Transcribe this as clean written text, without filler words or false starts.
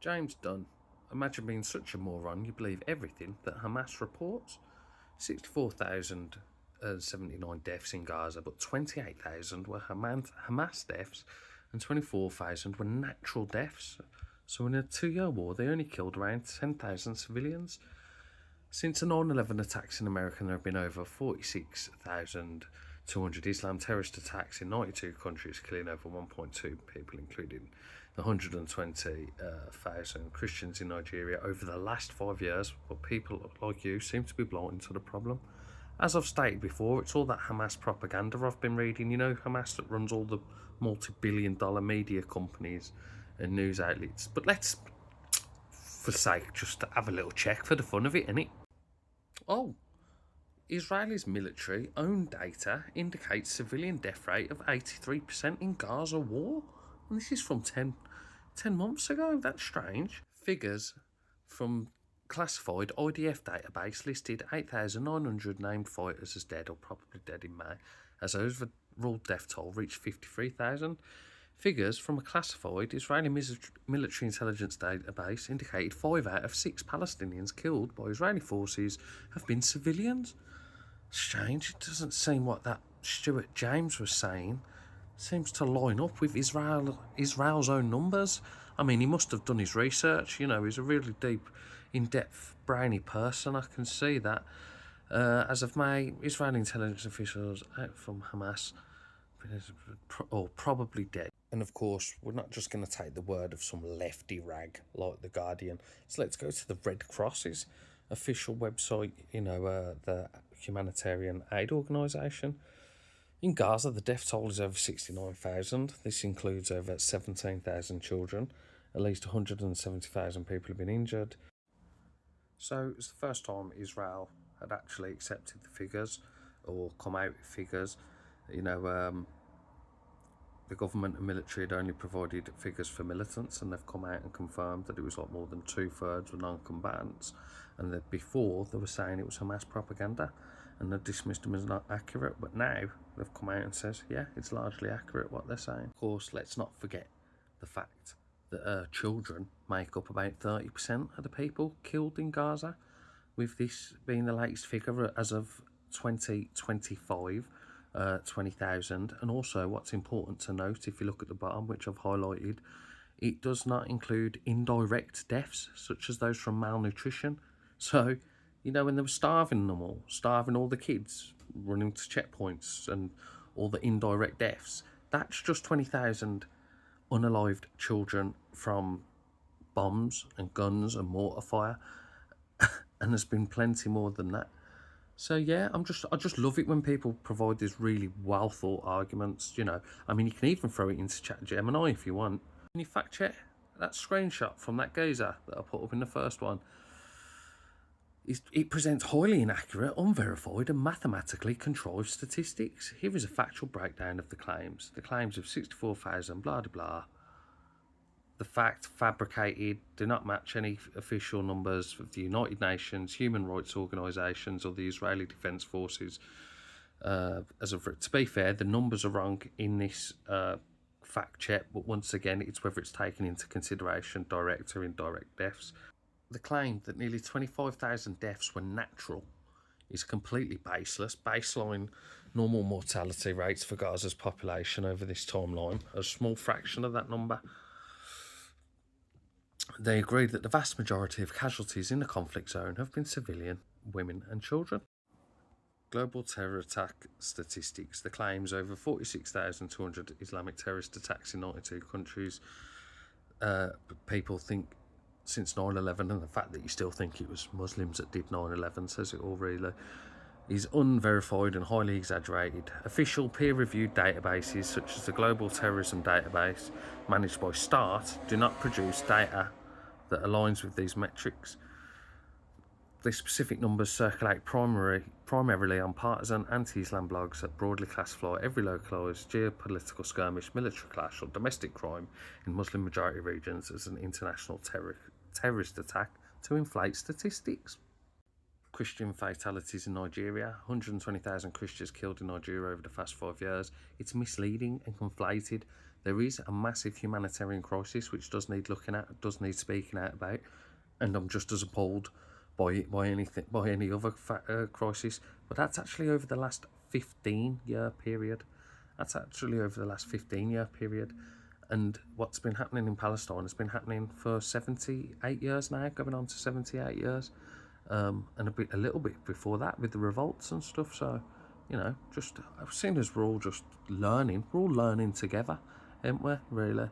James Dunn. Imagine being such a moron you believe everything that Hamas reports. 64,079 deaths in Gaza, but 28,000 were Hamas deaths and 24,000 were natural deaths. So in a 2-year war, they only killed around 10,000 civilians. Since the 9/11 attacks in America, there have been over 46,200 Islam terrorist attacks in 92 countries, killing over 1.2 people, including 120,000 Christians in Nigeria over the last 5 years. But people like you seem to be blind to the problem. As I've stated before, it's all that Hamas propaganda I've been reading. You know, Hamas that runs all the multi-billion-dollar media companies and news outlets. But let's, for sake, just have a little check for the fun of it, innit? Oh, Israel's military own data indicates civilian death rate of 83% in Gaza war. And this is from 10 months ago. That's strange. Figures from classified IDF database listed 8,900 named fighters as dead or probably dead in May, as overall death toll reached 53,000. Figures from a classified Israeli military intelligence database indicated 5 out of 6 Palestinians killed by Israeli forces have been civilians. Strange, it doesn't seem what that Stuart James was saying seems to line up with Israel's own numbers. I mean, he must have done his research. You know, he's a really deep, in-depth, brainy person. I can see that. As of May, Israeli intelligence officials out from Hamas are probably dead. And of course, we're not just going to take the word of some lefty rag like The Guardian. So let's go to the Red Cross's official website, the humanitarian aid organisation. In Gaza, the death toll is over 69,000. This includes over 17,000 children. At least 170,000 people have been injured. So it's the first time Israel had actually accepted the figures or come out with figures. The government and military had only provided figures for militants, and they've come out and confirmed that it was like more than 2/3 were non-combatants, and that before they were saying it was Hamas propaganda, and they dismissed them as not accurate. But now they've come out and says, yeah, it's largely accurate what they're saying. Of course, let's not forget the fact that children make up about 30% of the people killed in Gaza, with this being the latest figure as of 2025. 20,000. And also, what's important to note, if you look at the bottom, which I've highlighted, it does not include indirect deaths such as those from malnutrition. So, when they were starving all the kids running to checkpoints and all the indirect deaths, that's just 20,000 unalived children from bombs and guns and mortar fire. And there's been plenty more than that. So yeah, I just love it when people provide these really well thought arguments. You can even throw it into ChatGPT if you want. Can you fact check that screenshot from that Gaza that I put up in the first one? It presents highly inaccurate, unverified and mathematically contrived statistics. Here is a factual breakdown of the claims. The claims of 64,000 blah blah blah. The fact fabricated, do not match any official numbers of the United Nations, human rights organisations or the Israeli Defence Forces. To be fair, the numbers are wrong in this fact check, but once again, it's whether it's taken into consideration direct or indirect deaths. The claim that nearly 25,000 deaths were natural is completely baseless. Baseline normal mortality rates for Gaza's population over this timeline are a small fraction of that number. They agreed that the vast majority of casualties in the conflict zone have been civilian, women and children. Global terror attack statistics. The claims over 46,200 Islamic terrorist attacks in 92 countries. People think since 9/11, and the fact that you still think it was Muslims that did 9/11 says it all really, is unverified and highly exaggerated. Official peer-reviewed databases such as the Global Terrorism Database managed by START do not produce data that aligns with these metrics. The specific numbers circulate primarily on partisan anti-Islam blogs that broadly classify every localised geopolitical skirmish, military clash or domestic crime in Muslim-majority regions as an international terrorist attack to inflate statistics. Christian fatalities in Nigeria. 120,000 Christians killed in Nigeria over the past 5 years. It's misleading and conflated. there is a massive humanitarian crisis which does need looking at, does need speaking out about, and I'm just as appalled by anything, by any other crisis. But that's actually over the last 15-year period. That's actually over the last 15-year period. And what's been happening in Palestine has been happening for 78 years now, going on to 78 years. And a little bit before that with the revolts and stuff. So, you know, just as soon as we're all just learning, we're all learning together, aren't we, really?